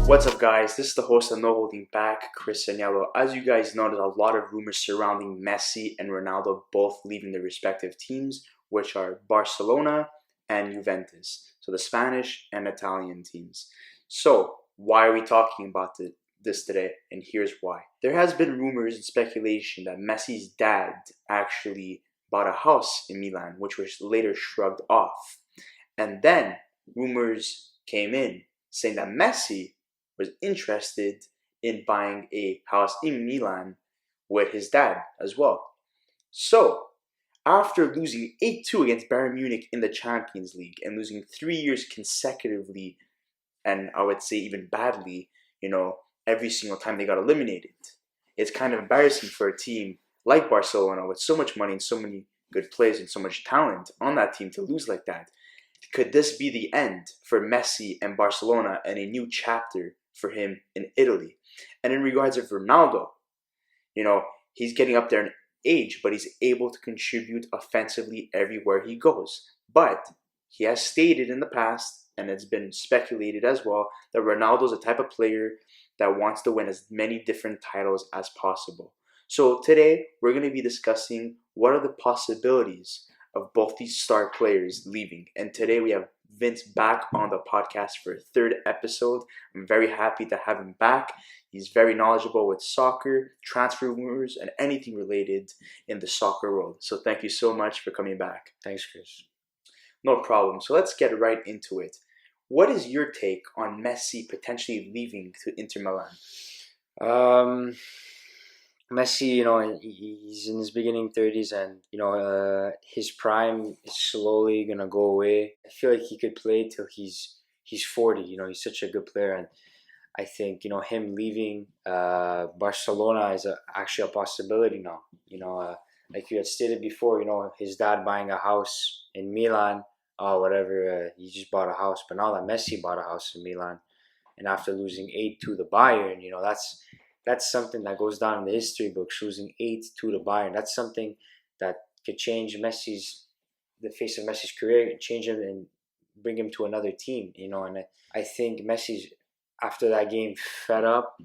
What's up, guys? This is the host of No Holding Back, Chris Agnello. As you guys know, there's a lot of rumors surrounding Messi and Ronaldo both leaving their respective teams, which are Barcelona and Juventus, so the Spanish and Italian teams. So, why are we talking about this today? And here's why. There has been rumors and speculation that Messi's dad actually bought a house in Milan, which was later shrugged off. And then rumors came in saying that Messi was interested in buying a house in Milan with his dad as well. So, after losing 8-2 against Bayern Munich in the Champions League and losing 3 years consecutively, and I would say even badly, every single time they got eliminated, it's kind of embarrassing for a team like Barcelona with so much money and so many good players and so much talent on that team to lose like that. Could this be the end for Messi and Barcelona and a new chapter for him in Italy? And in regards of Ronaldo, he's getting up there in age, but he's able to contribute offensively everywhere he goes. But he has stated in the past, and it's been speculated as well, that Ronaldo's a type of player that wants to win as many different titles as possible. So today, we're going to be discussing what are the possibilities of both these star players leaving. And today we have Vince back on the podcast for a third episode. I'm very happy to have him back. He's very knowledgeable with soccer, transfer rumors, and anything related in the soccer world. So thank you so much for coming back. Thanks, Chris. No problem. So let's get right into it. What is your take on Messi potentially leaving to Inter Milan? Messi, he's in his beginning 30s, and his prime is slowly gonna go away. I feel like he could play till he's 40. He's such a good player, and I think him leaving Barcelona is actually a possibility now. Like you had stated before, his dad buying a house in Milan, he just bought a house. But now that Messi bought a house in Milan, and after losing 8-2 to Bayern, that's something that goes down in the history books, losing 8-2 to Bayern. That's something that could change the face of Messi's career, change him and bring him to another team, And I think Messi's, after that game, fed up.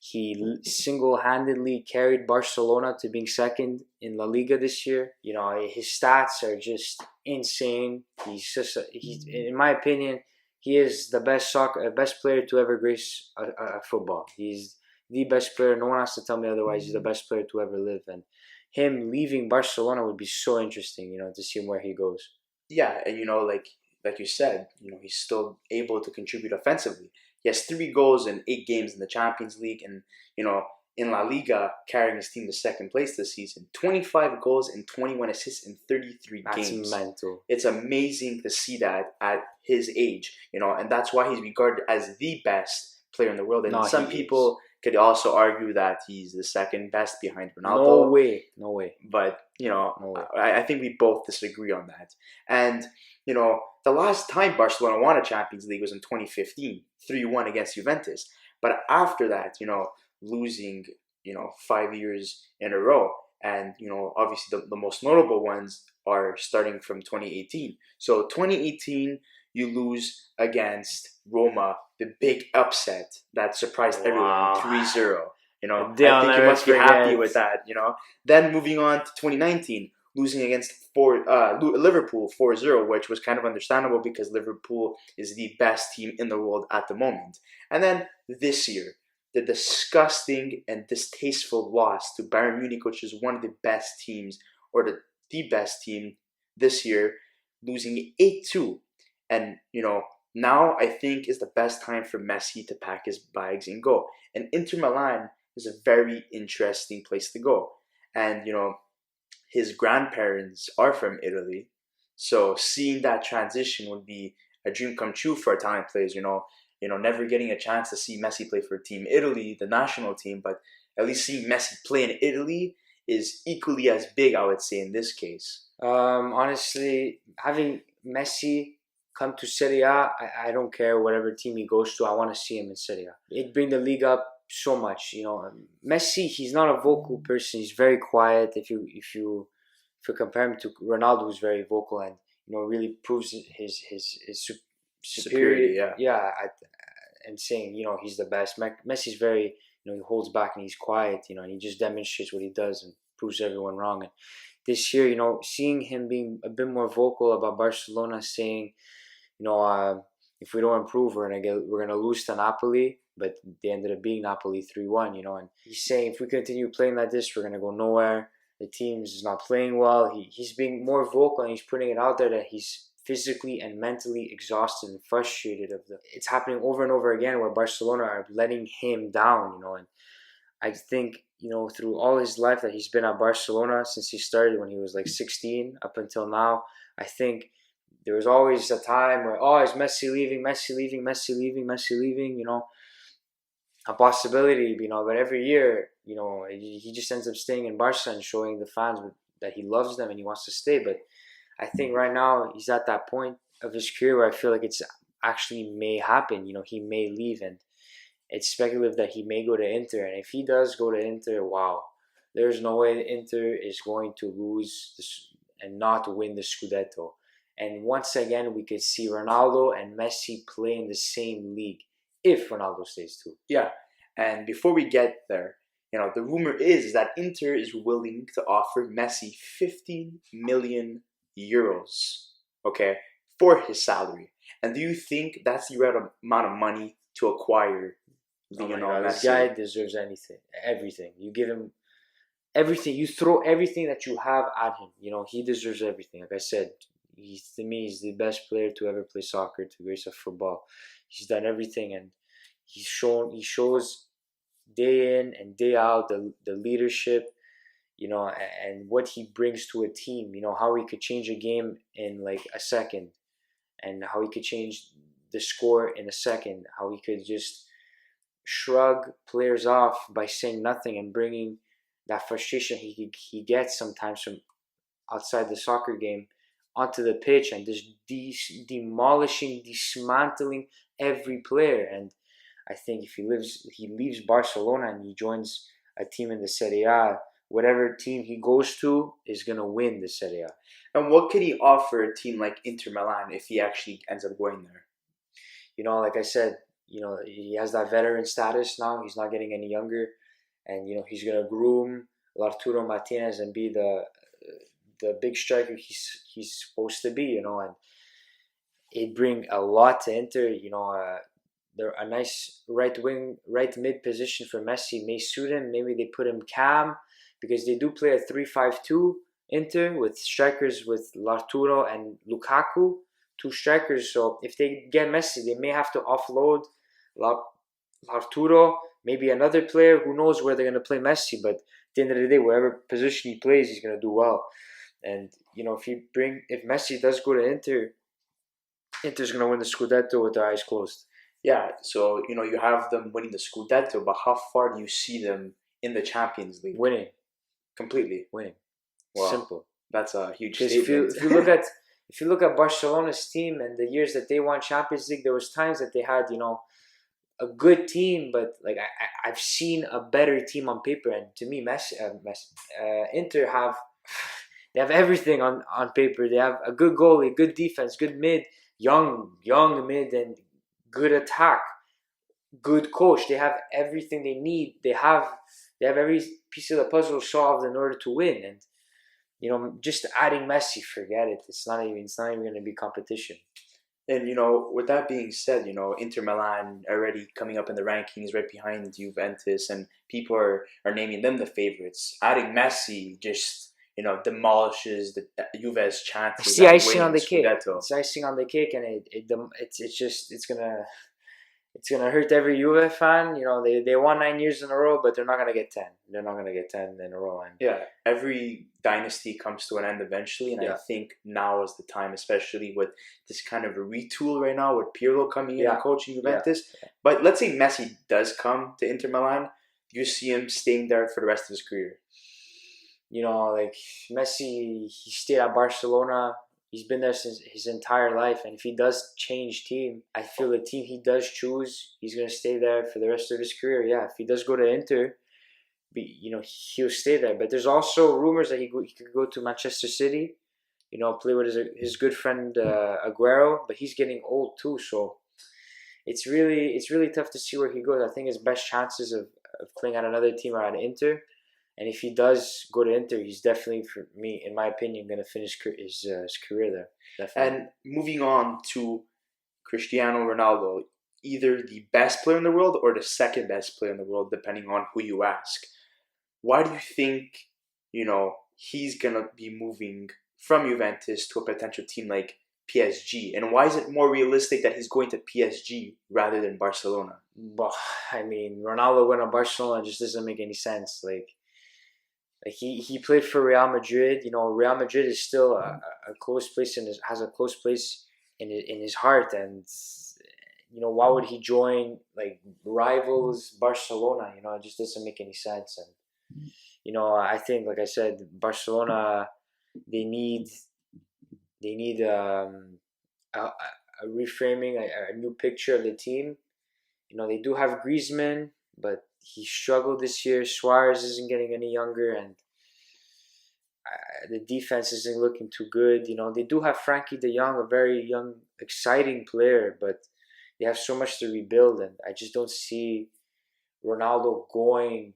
He single-handedly carried Barcelona to being second in La Liga this year. His stats are just insane. He's in my opinion, he is the best player to ever grace a football. He's the best player. No one has to tell me otherwise. He's the best player to ever live. And him leaving Barcelona would be so interesting, to see him where he goes. Yeah, and like you said, he's still able to contribute offensively. He has 3 goals in 8 games in the Champions League, and in La Liga, carrying his team to second place this season. 25 goals and 21 assists in 33 games. That's mental. It's amazing to see that at his age, and that's why he's regarded as the best player in the world. And some people could also argue that he's the second best behind Ronaldo. No way. But, no way. I think we both disagree on that. And, the last time Barcelona won a Champions League was in 2015, 3-1 against Juventus. But after that, losing, 5 years in a row. And, obviously the most notable ones are starting from 2018. So 2018, you lose against Roma, the big upset that surprised everyone, 3-0. I think you must be happy with that, Then moving on to 2019, losing against Liverpool 4-0, which was kind of understandable because Liverpool is the best team in the world at the moment. And then this year, the disgusting and distasteful loss to Bayern Munich, which is one of the best teams, or the best team this year, losing 8-2. And, now I think is the best time for Messi to pack his bags and go. And Inter Milan is a very interesting place to go. And, his grandparents are from Italy. So seeing that transition would be a dream come true for Italian players, never getting a chance to see Messi play for Team Italy, the national team, but at least seeing Messi play in Italy is equally as big, I would say, in this case. Honestly, having Messi come to Serie A, I don't care whatever team he goes to. I want to see him in Serie A. It'd bring the league up so much. Messi, he's not a vocal person. He's very quiet. If you compare him to Ronaldo, who's very vocal and really proves his superiority. Yeah. and saying, he's the best. Messi's very, he holds back and he's quiet, and he just demonstrates what he does and proves everyone wrong. And this year, seeing him being a bit more vocal about Barcelona, saying, if we don't improve, we're gonna lose to Napoli. But they ended up being Napoli 3-1. And he's saying if we continue playing like this, we're gonna go nowhere. The team is not playing well. He's being more vocal and he's putting it out there that he's physically and mentally exhausted and frustrated it's happening over and over again where Barcelona are letting him down. And I think through all his life that he's been at Barcelona since he started when he was like 16 up until now, I think there was always a time where, is Messi leaving, a possibility, but every year, he just ends up staying in Barca and showing the fans that he loves them and he wants to stay. But I think right now he's at that point of his career where I feel like it's actually may happen. He may leave, and it's speculative that he may go to Inter. And if he does go to Inter, wow, there's no way Inter is going to lose and not win the Scudetto. And once again, we could see Ronaldo and Messi play in the same league if Ronaldo stays too. Yeah, and before we get there, the rumor is that Inter is willing to offer Messi 15 million euros, okay, for his salary. And do you think that's the right amount of money to acquire Messi? This guy deserves everything. You give him everything. You throw everything that you have at him. He deserves everything. Like I said, to me, he's the best player to ever play soccer, to grace of football. He's done everything, and he shows day in and day out the leadership, and what he brings to a team. How he could change a game in like a second, and how he could change the score in a second. How he could just shrug players off by saying nothing and bringing that frustration he gets sometimes from outside the soccer game onto the pitch and just dismantling every player. And I think if he leaves Barcelona and he joins a team in the Serie A, whatever team he goes to is going to win the Serie A. And what could he offer a team like Inter Milan if he actually ends up going there? Like I said, he has that veteran status now. He's not getting any younger. And, he's going to groom Arturo Martinez and be the big striker he's supposed to be, and it bring a lot to Inter. They're a nice right mid position for Messi may suit him. Maybe they put him cam because they do play a 3-5-2 Inter with strikers with Arturo and Lukaku, two strikers. So if they get Messi, they may have to offload Arturo, maybe another player. Who knows where they're going to play Messi? But at the end of the day, wherever position he plays, he's going to do well. And if Messi does go to Inter, Inter's going to win the Scudetto with their eyes closed. Yeah, so you have them winning the Scudetto, but how far do you see them in the Champions League? Winning, completely winning. Wow. Simple. That's a huge statement. If you look at Barcelona's team and the years that they won Champions League, there was times that they had a good team, but like I've seen a better team on paper. And to me, Inter they have everything on paper. They have a good goalie, good defense, good mid, young mid, and good attack, good coach. They have everything they need. They have every piece of the puzzle solved in order to win. And just adding Messi, forget it. It's not even going to be competition. And with that being said, Inter Milan already coming up in the rankings right behind Juventus, and people are naming them the favorites. Adding Messi just demolishes the Juve's chances. It's the icing on the cake. It's icing on the cake, and it's gonna hurt every Juve fan. They won 9 years in a row, but they're not gonna get 10. They're not gonna get 10 in a row. And yeah, every dynasty comes to an end eventually, and I think now is the time, especially with this kind of a retool right now with Pirlo coming in and coaching Juventus. Yeah. But let's say Messi does come to Inter Milan, you see him staying there for the rest of his career. Like Messi, he stayed at Barcelona. He's been there since his entire life. And if he does change team, I feel the team he does choose, he's going to stay there for the rest of his career. Yeah, if he does go to Inter, he'll stay there. But there's also rumors that he could go to Manchester City, play with his good friend Aguero. But he's getting old too. So it's really tough to see where he goes. I think his best chances of playing at another team are at Inter, and if he does go to Inter, he's definitely, for me, in my opinion, going to finish his career there. Definitely. And moving on to Cristiano Ronaldo, either the best player in the world or the second best player in the world, depending on who you ask. Why do you think, he's going to be moving from Juventus to a potential team like PSG? And why is it more realistic that he's going to PSG rather than Barcelona? But I mean, Ronaldo going to Barcelona just doesn't make any sense. Like he played for Real Madrid. Real Madrid is still a close place and has a close place in his heart. And why would he join like rivals Barcelona? It just doesn't make any sense. And I think, like I said, Barcelona, they need a reframing, a new picture of the team. They do have Griezmann, but he struggled this year. Suarez isn't getting any younger, and the defense isn't looking too good. They do have Frankie de Jong, a very young, exciting player, but they have so much to rebuild, and I just don't see Ronaldo going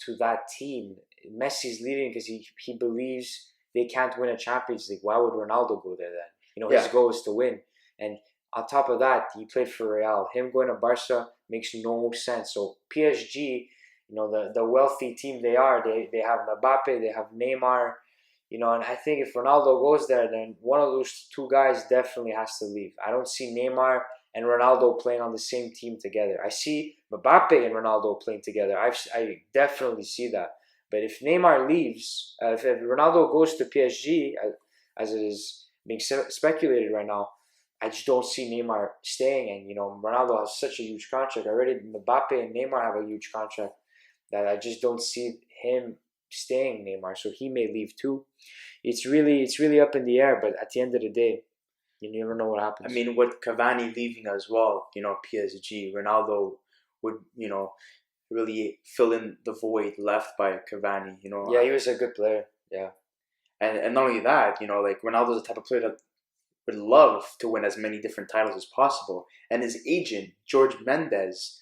to that team. Messi's leaving because he believes they can't win a Champions League. Why would Ronaldo go there then? His goal is to win. And on top of that, he played for Real. Him going to Barca makes no sense. So PSG, the wealthy team they are, they have Mbappe, they have Neymar, and I think if Ronaldo goes there, then one of those two guys definitely has to leave. I don't see Neymar and Ronaldo playing on the same team together. I see Mbappe and Ronaldo playing together. I definitely see that. But if Neymar leaves, if Ronaldo goes to PSG, as it is being speculated right now, I just don't see Neymar staying. And, Ronaldo has such a huge contract. Already Mbappe and Neymar have a huge contract that I just don't see him staying, Neymar. So he may leave too. It's really up in the air. But at the end of the day, you never know what happens. I mean, with Cavani leaving as well, PSG, Ronaldo would, really fill in the void left by Cavani. Yeah, he was a good player. Yeah. And not only that, like Ronaldo's the type of player that would love to win as many different titles as possible. And his agent, George Mendes,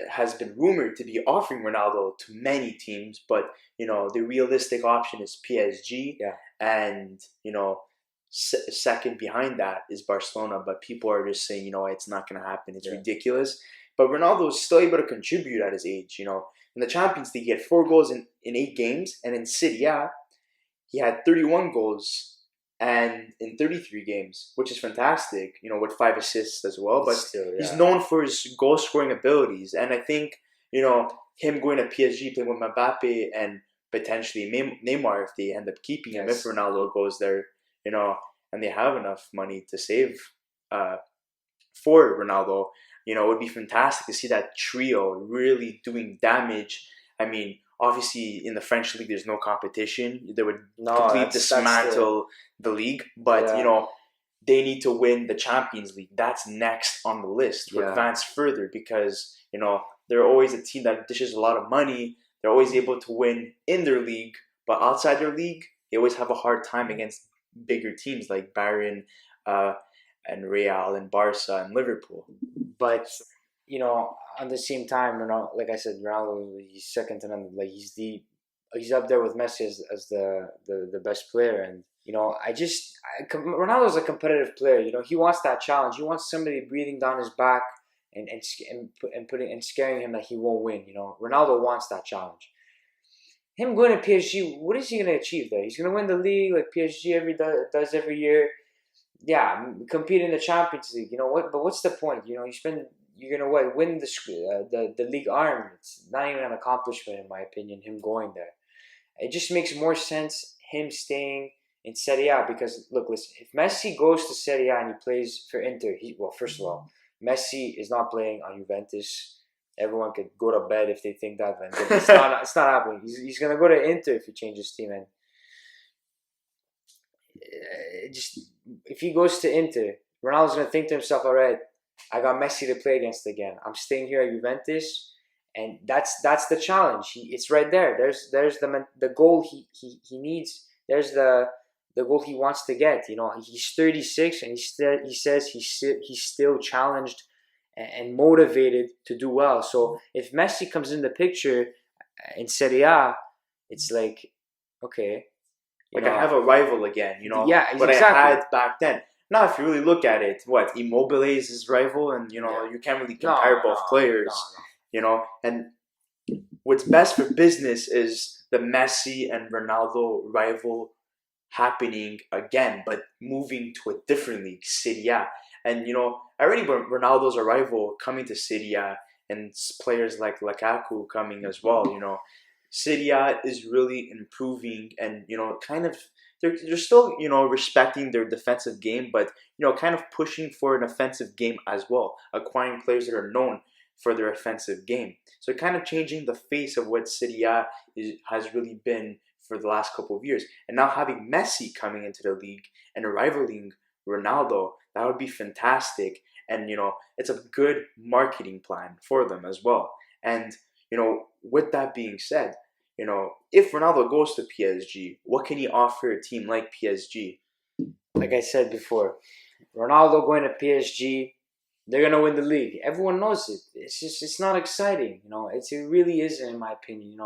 has been rumored to be offering Ronaldo to many teams, but the realistic option is PSG. Yeah. And second behind that is Barcelona, but people are just saying, it's not going to happen. It's ridiculous. But Ronaldo is still able to contribute at his age. In the Champions League, he had 4 goals in 8 games, and in Serie A, he had 31 goals and in 33 games, which is fantastic. With 5 assists as well. But still, he's known for his goal scoring abilities, and I think him going to PSG, playing with Mbappe and potentially Neymar if they end up keeping him, if Ronaldo goes there, and they have enough money to save for Ronaldo. It would be fantastic to see that trio really doing damage. I mean, obviously in the French league, there's no competition. They would completely dismantle the league. But, they need to win the Champions League. That's next on the list to advance further because, they're always a team that dishes a lot of money. They're always able to win in their league. But outside their league, they always have a hard time against bigger teams like Bayern, and Real and Barca and Liverpool. But on the same time, like I said, Ronaldo, he's second to none. Like he's up there with Messi as the best player. And Ronaldo's a competitive player. He wants that challenge. He wants somebody breathing down his back and scaring him that he won't win. Ronaldo wants that challenge. Him going to PSG, what is he going to achieve there? He's going to win the league like PSG does every year. Yeah, compete in the Champions League. What? But what's the point? You're gonna win the league arm. It's not even an accomplishment in my opinion. Him going there, it just makes more sense him staying in Serie A because listen, if Messi goes to Serie A and he plays for Inter, first of all, Messi is not playing on Juventus. Everyone could go to bed if they think that. Then it's not happening. He's gonna go to Inter if he changes team and. If he goes to Inter, Ronaldo's gonna think to himself, all right, I got Messi to play against again. I'm staying here at Juventus, and that's the challenge. It's right there. There's the goal he needs. There's the goal he wants to get. He's 36, and he says he's still challenged and motivated to do well. So if Messi comes in the picture in Serie A, it's like, okay, Like I have a rival again, yeah, what exactly. I had back then. Now, if you really look at it, what Immobile is his rival, and you can't really compare both players, And what's best for business is the Messi and Ronaldo rival happening again, but moving to a different league, Serie A. And already Ronaldo's a rival coming to Serie A, and players like Lukaku coming as well. Serie A is really improving, and kind of they're still respecting their defensive game, but kind of pushing for an offensive game as well, acquiring players that are known for their offensive game. So kind of changing the face of what Serie A has really been for the last couple of years. And now having Messi coming into the league and rivaling Ronaldo, that would be fantastic. And it's a good marketing plan for them as well. And with that being said, if Ronaldo goes to PSG, what can he offer a team like PSG? Like I said before, Ronaldo going to PSG, they're gonna win the league. Everyone knows it. It's not exciting. It really isn't, in my opinion.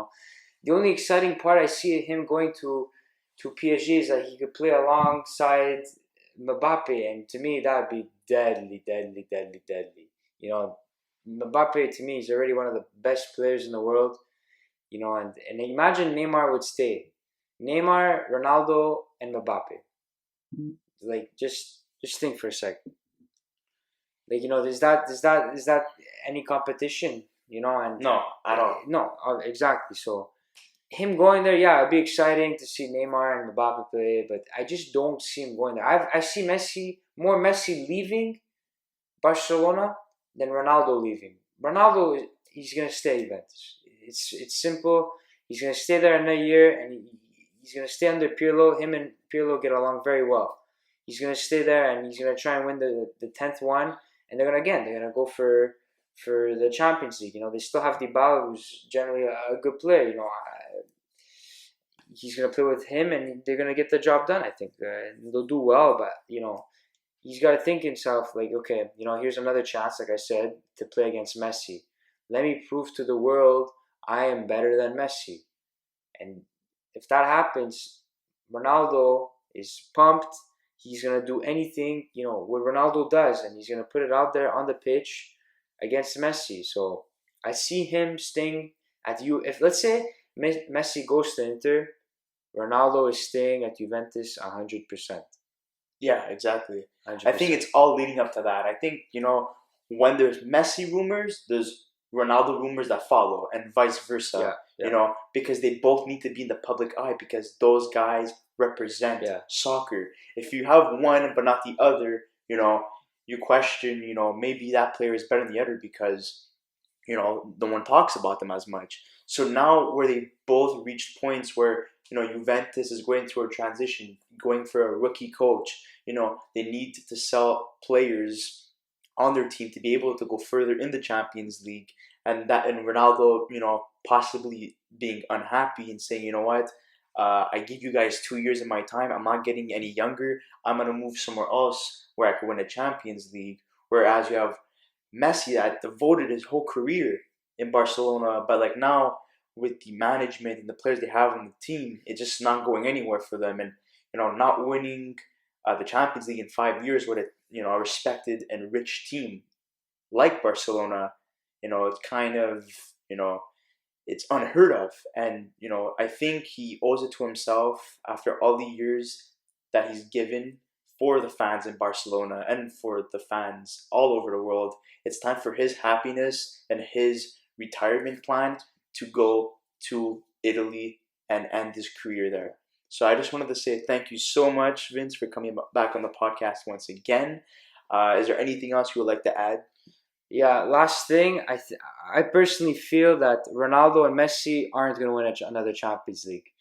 The only exciting part I see him going to PSG is that he could play alongside Mbappe, and to me that would be deadly, deadly, deadly, deadly. Mbappe to me is already one of the best players in the world. And imagine Neymar would stay. Neymar, Ronaldo, and Mbappe. Like just think for a second. Like is that any competition? And No, at all. No, exactly. So him going there, yeah, it'd be exciting to see Neymar and Mbappe play, but I just don't see him going there. I see Messi leaving Barcelona than Ronaldo leaving. Ronaldo, he's gonna stay at Juventus. It's simple. He's gonna stay there in a year, and he's gonna stay under Pirlo. Him and Pirlo get along very well. He's gonna stay there, and he's gonna try and win the 10th one. And they're gonna go for the Champions League. They still have Dybala, who's generally a good player. He's gonna play with him, and they're gonna get the job done. I think they'll do well, but he's got to think himself like, okay, here's another chance, like I said, to play against Messi. Let me prove to the world I am better than Messi. And if that happens, Ronaldo is pumped. He's going to do anything, what Ronaldo does, and he's going to put it out there on the pitch against Messi. So I see him staying at If let's say Messi goes to Inter, Ronaldo is staying at Juventus 100%. Yeah, exactly. 100%. I think it's all leading up to that. I think, when there's Messi rumors, there's Ronaldo rumors that follow, and vice versa. Yeah. Because they both need to be in the public eye, because those guys represent soccer. If you have one but not the other, you question, maybe that player is better than the other because, no one talks about them as much. So now where they both reached points where, Juventus is going through a transition, going for a rookie coach, they need to sell players on their team to be able to go further in the Champions League, and Ronaldo, possibly being unhappy and saying, what, I give you guys 2 years of my time. I'm not getting any younger. I'm gonna move somewhere else where I could win a Champions League. Whereas you have Messi that devoted his whole career in Barcelona, but like now with the management and the players they have on the team, it's just not going anywhere for them, and not winning the Champions League in 5 years with a respected and rich team like Barcelona, it's kind of it's unheard of, and I think he owes it to himself after all the years that he's given for the fans in Barcelona and for the fans all over the world. It's time for his happiness and his retirement plan to go to Italy and end his career there. So I just wanted to say thank you so much, Vince, for coming back on the podcast once again. Is there anything else you would like to add? Yeah, last thing, I personally feel that Ronaldo and Messi aren't going to win another Champions League.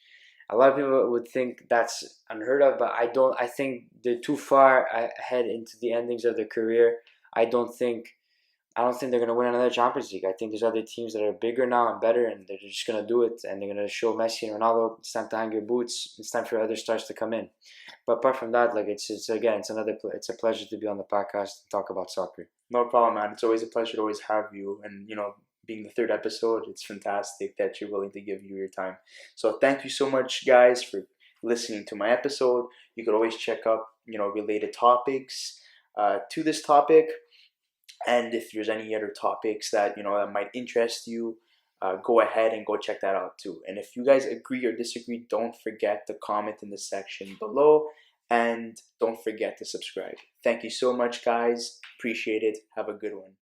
A lot of people would think that's unheard of, but I don't. I think they're too far ahead into the endings of their career. I don't think I don't think they're gonna win another Champions League. I think there's other teams that are bigger now and better, and they're just gonna do it, and they're gonna show Messi and Ronaldo it's time to hang your boots. It's time for other stars to come in. But apart from that, like it's again, it's a pleasure to be on the podcast and talk about soccer. No problem, man. It's always a pleasure to always have you. And, being the third episode, it's fantastic that you're willing to give you your time. So thank you so much, guys, for listening to my episode. You could always check up, related topics to this topic. And if there's any other topics that, that might interest you, go ahead and go check that out too. And if you guys agree or disagree, don't forget to comment in the section below. And don't forget to subscribe. Thank you so much, guys. Appreciate it. Have a good one.